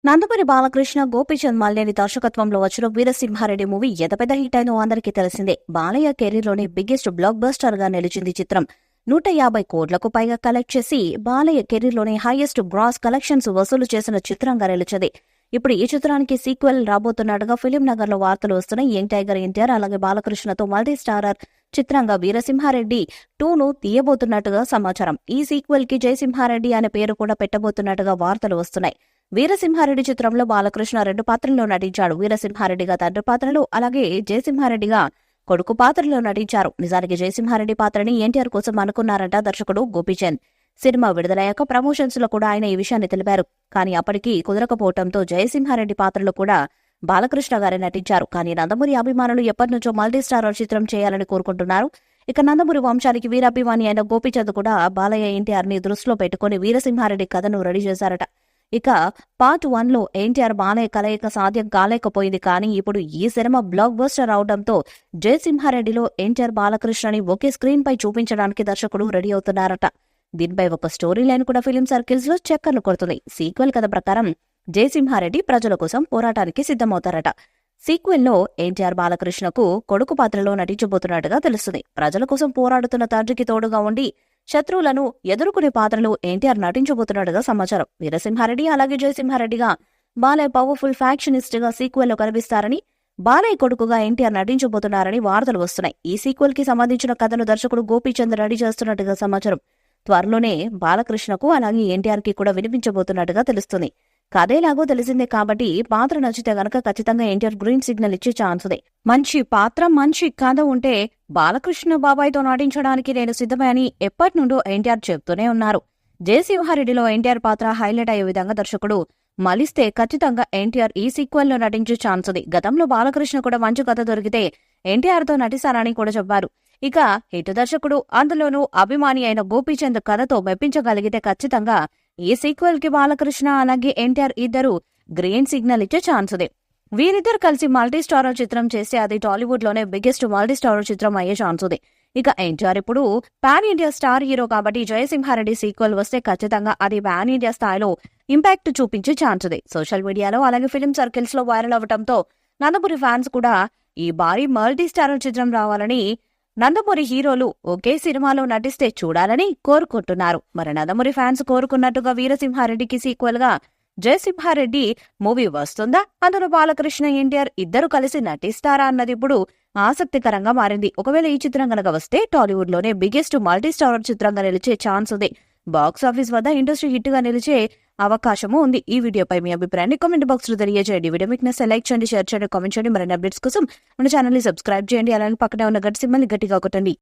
నందమూరి బాలకృష్ణ, గోపీచంద్ మల్లేని దర్శకత్వంలో వచ్చిన వీరసింహారెడ్డి మూవీ ఎంత పెద్ద హిట్ అయిందో అందరికీ తెలిసిందే. బాలయ్య కెరీర్లోని బిగ్గెస్ట్ బ్లాక్ బస్టర్ గా నిలిచింది చిత్రం. 150 కోట్లకు పైగా కలెక్ట్ చేసి బాలయ్య కెరీర్లోని హైయెస్ట్ గ్రాస్ కలెక్షన్స్ వసూలు చేసిన చిత్రంగా నిలిచింది. ఇప్పుడు ఈ చిత్రానికి సీక్వెల్ రాబోతున్నట్టుగా ఫిలిం నగర్ లో వార్తలు వస్తున్నాయి. యంగ్ టైగర్ ఎన్టీఆర్ అలాగే బాలకృష్ణతో మల్టీ స్టారర్ చిత్రంగా వీరసింహారెడ్డి 2ను తీయబోతున్నట్టుగా సమాచారం. ఈ సీక్వెల్ కి జయసింహారెడ్డి అనే పేరు కూడా పెట్టబోతున్నట్టుగా వార్తలు వస్తున్నాయి. వీరసింహారెడ్డి చిత్రంలో బాలకృష్ణ 2 పాత్రల్లో నటించాడు. వీరసింహారెడ్డిగా తండ్రి పాత్రలో, అలాగే జయసింహారెడ్డిగా కొడుకు పాత్రలో నటించారు. నిజానికి జయసింహారెడ్డి పాత్రని ఎన్టీఆర్ కోసం అనుకున్నారంట దర్శకుడు గోపీచంద్. సినిమా విడుదలయ్యాక ప్రమోషన్స్ లో కూడా ఆయన ఈ విషయాన్ని తెలిపారు. కానీ అప్పటికి కుదరకపోవడంతో జయసింహారెడ్డి పాత్రలో కూడా బాలకృష్ణ గారే నటించారు. కానీ నందమూరి అభిమానులు ఎప్పటినుంచో మల్టీ స్టారర్ చిత్రం చేయాలని కోరుకుంటున్నారు. ఇక నందమూరి వంశానికి వీరాభిమాని అయిన గోపీచంద్ కూడా బాలయ్య ఎన్టీఆర్ ని దృష్టిలో పెట్టుకుని వీరసింహారెడ్డి కథను రెడీ చేశారట. ఇక పార్ట్ 1లో ఎన్టీఆర్ బాలయ్య కలయిక సాధ్యం కాలేకపోయింది. కానీ ఇప్పుడు ఈ సినిమా బ్లాక్ బస్టర్ అవడంతో జయసింహారెడ్డిలో ఎన్టీఆర్ బాలకృష్ణని ఒకే స్క్రీన్ పై చూపించడానికి దర్శకుడు రెడీ అవుతున్నారట. దీనిపై ఒక స్టోరీ లైన్ కూడా ఫిలిం సర్కిల్స్ లో చక్కర్లు కొడుతుంది. సీక్వెల్ కథ ప్రకారం జయసింహారెడ్డి ప్రజల కోసం పోరాటానికి సిద్ధమవుతారట. సీక్వెల్లో ఎన్టీఆర్ బాలకృష్ణకు కొడుకు పాత్రలో నటించబోతున్నట్టుగా తెలుస్తుంది. ప్రజల కోసం పోరాడుతున్న తండ్రికి తోడుగా ఉండి శత్రువులను ఎదుర్కొనే పాత్రలో ఎన్టీఆర్ నటించబోతున్నట్టుగా సమాచారం. వీరసింహారెడ్డి అలాగే జయసింహారెడ్డిగా బాలయ్య పవర్ఫుల్ ఫ్యాక్షనిస్ట్ గా సీక్వెల్లో కనిపిస్తారని, బాలయ్య కొడుకుగా ఎన్టీఆర్ నటించబోతున్నారని వార్తలు వస్తున్నాయి. ఈ సీక్వెల్ కి సంబంధించిన కథను దర్శకుడు గోపీచంద్ రెడీ చేస్తున్నట్టుగా సమాచారం. త్వరలోనే బాలకృష్ణకు అలాగే ఎన్టీఆర్ కి కూడా వినిపించబోతున్నట్టుగా తెలుస్తుంది. కథేలాగో తెలిసిందే కాబట్టి పాత్ర నచ్చితే గనక ఖచ్చితంగా ఎన్టీఆర్ గ్రీన్ సిగ్నల్ ఇచ్చే ఛాన్స్ ఉంది. మంచి పాత్ర, మంచి కథ ఉంటే బాలకృష్ణ బాబాయ్తో నటించడానికి నేను సిద్ధమే అని ఎప్పటి నుండో ఎన్టీఆర్ చెప్తూనే ఉన్నారు. జయసింహారెడ్డిలో ఎన్టీఆర్ పాత్ర హైలైట్ అయ్యే విధంగా దర్శకుడు మలిస్తే ఖచ్చితంగా ఎన్టీఆర్ ఈ సీక్వెల్లో నటించే ఛాన్స్ ఉంది. గతంలో బాలకృష్ణ కూడా మంచి కథ దొరికితే ఎన్టీఆర్తో నటిస్తారని కూడా చెప్పారు. ఇక హిట్ దర్శకుడు, అందులోనూ అభిమాని అయిన గోపీచంద్ కథతో మెప్పించగలిగితే ఖచ్చితంగా ఈ సీక్వెల్ కి బాలకృష్ణ అలాగే ఎన్టీఆర్ ఇద్దరు గ్రీన్ సిగ్నల్ ఇచ్చే ఛాన్స్ ఉంది. వీరిద్దరు కలిసి మల్టీ స్టారర్ చిత్రం చేస్తే అది టాలీవుడ్ లోనే బిగ్గెస్ట్ మల్టీ స్టారర్ చిత్రం అయ్యే ఛాన్స్ ఉంది. ఇక ఎన్టీఆర్ ఇప్పుడు పాన్ ఇండియా స్టార్ హీరో కాబట్టి జయసింహారెడ్డి సీక్వెల్ వస్తే ఖచ్చితంగా అది పాన్ ఇండియా స్థాయిలో ఇంపాక్ట్ చూపించే ఛాన్స్ ఉంది. సోషల్ మీడియాలో అలాగే ఫిలిం సర్కిల్స్ లో వైరల్ అవ్వడంతో నందమూరి ఫ్యాన్స్ కూడా ఈ భారీ మల్టీ స్టారర్ చిత్రం రావాలని, నందమూరి హీరోలు ఒకే సినిమాలో నటిస్తే చూడాలని కోరుకుంటున్నారు. మరి నందమూరి ఫ్యాన్స్ కోరుకున్నట్టుగా వీరసింహారెడ్డికి సీక్వెల్ గా జయసింహారెడ్డి మూవీ వస్తుందా? అందులో బాలకృష్ణ, ఎన్టీఆర్ ఇద్దరు కలిసి నటిస్తారా అన్నది ఇప్పుడు ఆసక్తికరంగా మారింది. ఒకవేళ ఈ చిత్రం గనక వస్తే టాలీవుడ్ లోనే బిగ్గెస్ట్ మల్టీ స్టారర్ చిత్రంగా నిలిచే ఛాన్స్ ఉంది. బాక్స్ ఆఫీస్ వద్ద ఇండస్ట్రీ హిట్ గా నిలిచే అవకాశము ఉంది. ఈ వీడియోపై మీ అభిప్రాయాన్ని కామెంట్ బాక్స్ లో తెలియజేయండి. వీడియో మీకు నచ్చితే లైక్ చేయండి, షేర్ చేయండి, కామెంట్ చేయండి. మరిన్ని అప్డేట్స్ కోసం మన ఛానల్ ని సబ్స్క్రైబ్ చేయండి. అలాగే పక్కనే ఉన్న గట్టి సింబల్ ని గట్టిగా కొట్టండి.